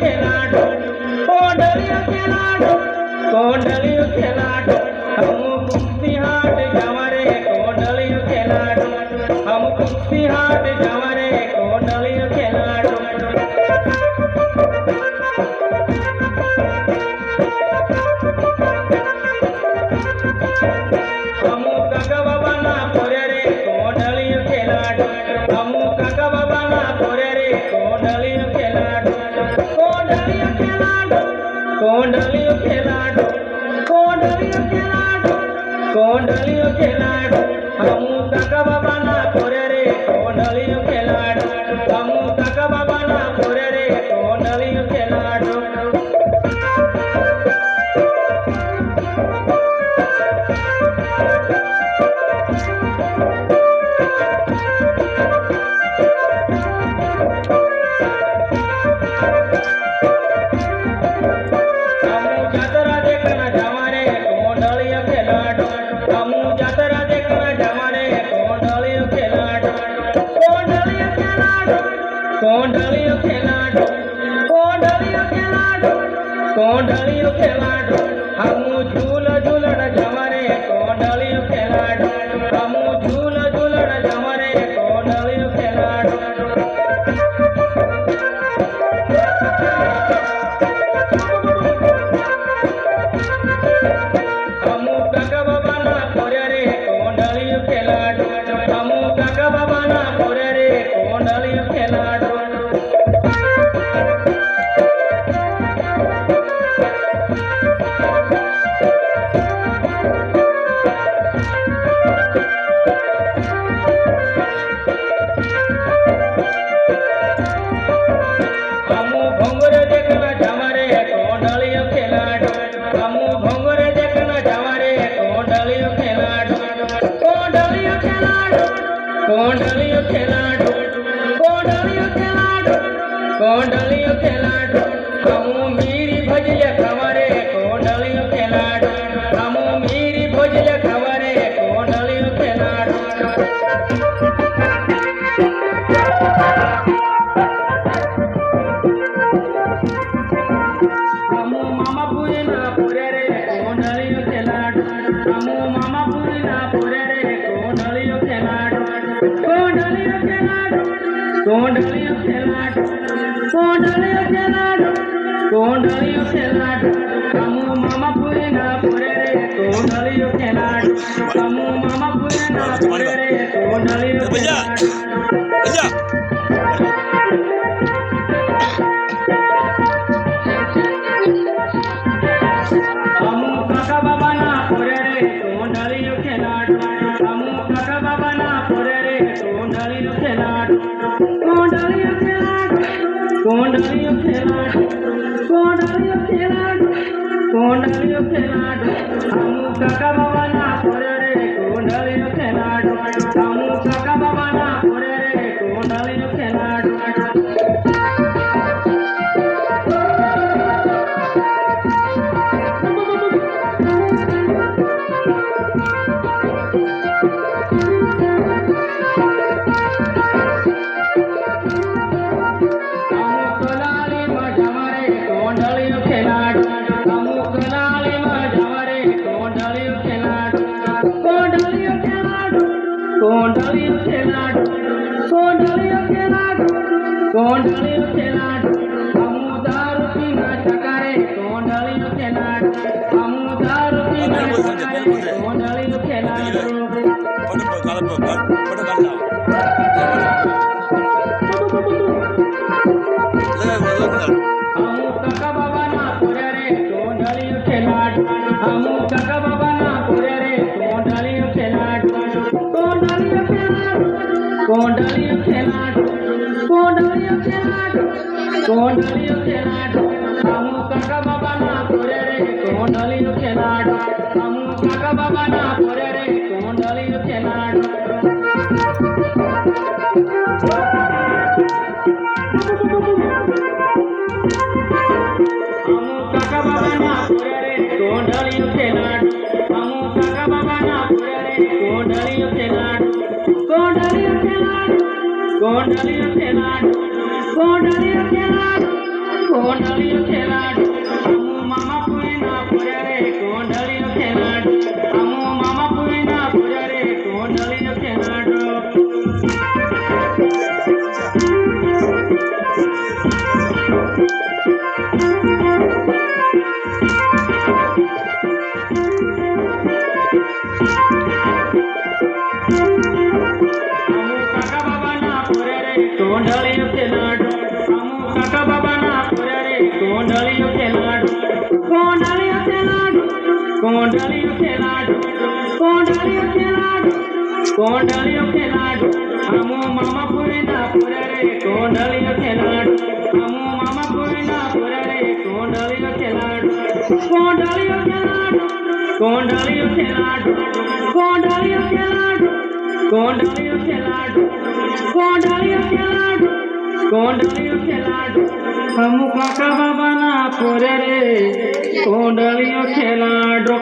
ખેલાડો કોંડલિયો ખેલાડો કોંડલિયો ખેલાડો હમ કુસ્તી હાટ જાવા રે કોંડલિયો ખેલાડો હમ કુસ્તી હાટ જાવા રે કોંડલિયો ખેલાડો कोंडलियो खेलाडो कोंडलियो खेलाडो कोंडलियो खेलाडो हमू काका बाबा ना पोरे रे कोंडलियो खेलाडो हमू काका बाबा ना पोरे रे कोंडलियो खेलाडो कोंडलियो खेलाडो कोंडलियो खेलाडो कोंडलियो खेलाडो हमू झूल झूलण जावा रे कोंडलियो खेलाडो हमू झूल झूलण जावा रे कोंडलियो खेलाडो हमू काका बाबा ना पोरे रे कोंडलियो खेलाडो हमू काका बाबा ना पोरे रे कोंडलियो खेलाडो कोंडलियो खेलाडो कोंडलियो खेलाडो कोंडलियो खेलाडो हमू मीरी भजिया खावा रे कोंडलियो खेलाडो हमू मीरी भजिया खावा रे कोंडलियो खेलाडो हमू मामापुरी ना पोरे रे कोंडलियो खेलाडो हमू मामापुरी ना पोरे रे कोंडलियो खेलाडो कोंडलियो खेलाडो कोंडलियो खेलाडो कोंडलियो खेलाडो कोंडलियो खेलाडो हमू मामापुरी ना पोरे रे कोंडलियो खेलाडो हमू मामापुरी ना पोरे रे कोंडलियो खेलाडो हमू काका बाबा ना पोरे रे कोंडलियो खेलाडो हमू काका बाबा ना पोरे रे कोंडलियो खेलाडो कोंडलियो खेलाडो कोंडलियो खेलाडो कोंडलियो खेलाडो कोंडलियो खेलाडो हमू काका बाबा ना पोरे रे कोंडलियो खेलाडो हमू काका बाबा ना पोरे रे कोंडलियो खेलाडो कोंडलियो खेलाडो हमू कनाली में जावा रे कोंडलियो खेलाडो कोंडलियो खेलाडो कोंडलियो खेलाडो कोंडलियो खेलाडो कोंडलियो खेलाडो हमू दारू पीना चकारे कोंडलियो खेलाडो हमू दारू पीना चकारे कोंडलियो खेलाडो हमू काका बाबा ना पोरे रे कोंडलियो खेलाडो हमू काका बाबा ना पोरे रे कोंडलियो खेलाडो कोंडलियो खेलाडो कोंडलियो खेलाडो कोंडलियो खेलाडो कोंडलियो खेलाडो हमू काका बाबा ना पोरे रे कोंडलियो खेलाडो हमू काका बाबा ना पोरे रे कोंडलियो खेलाडो हमू काका बाबा ना पोरे रे कोंडलियो खेलाडो हमू काका बाबा ना पोरे रे कोंडलियो खेलाडो कोंडलियो खेलाडो कोंडलियो खेलाडो कोंडलियो खेलाडो કોંડળિયો ખેલાડો અમુ મામા પુઈના પુરે રે કોંડળિયો ખેલાડો અમુ મામા પુઈના પુરે રે કોંડળિયો ખેલાડો કોંડળિયો ખેલાડો અમુ કાકા બાબાના પુરે રે કોંડળિયો ખેલાડો કોંડળિયો ખેલાડો કોંડળિયો ખેલાડો કોંડળિયો ખેલાડો કોંડળિયો ખેલાડો અમુ મામા પુરીના પુરે રે કોંડળિયો ખેલાડો અમુ મામા પુરીના પુરે રે કોંડળિયો ખેલાડો કોંડળિયો ખેલાડો કોંડળિયો ખેલાડો કોંડળિયો ખેલાડો કોંડળિયો ખેલાડો કોંડળિયો ખેલાડો કોંડળિયો ખેલાડો અમુ કાકા બાબાના પુરે રે કોંડળિયો ખેલાડો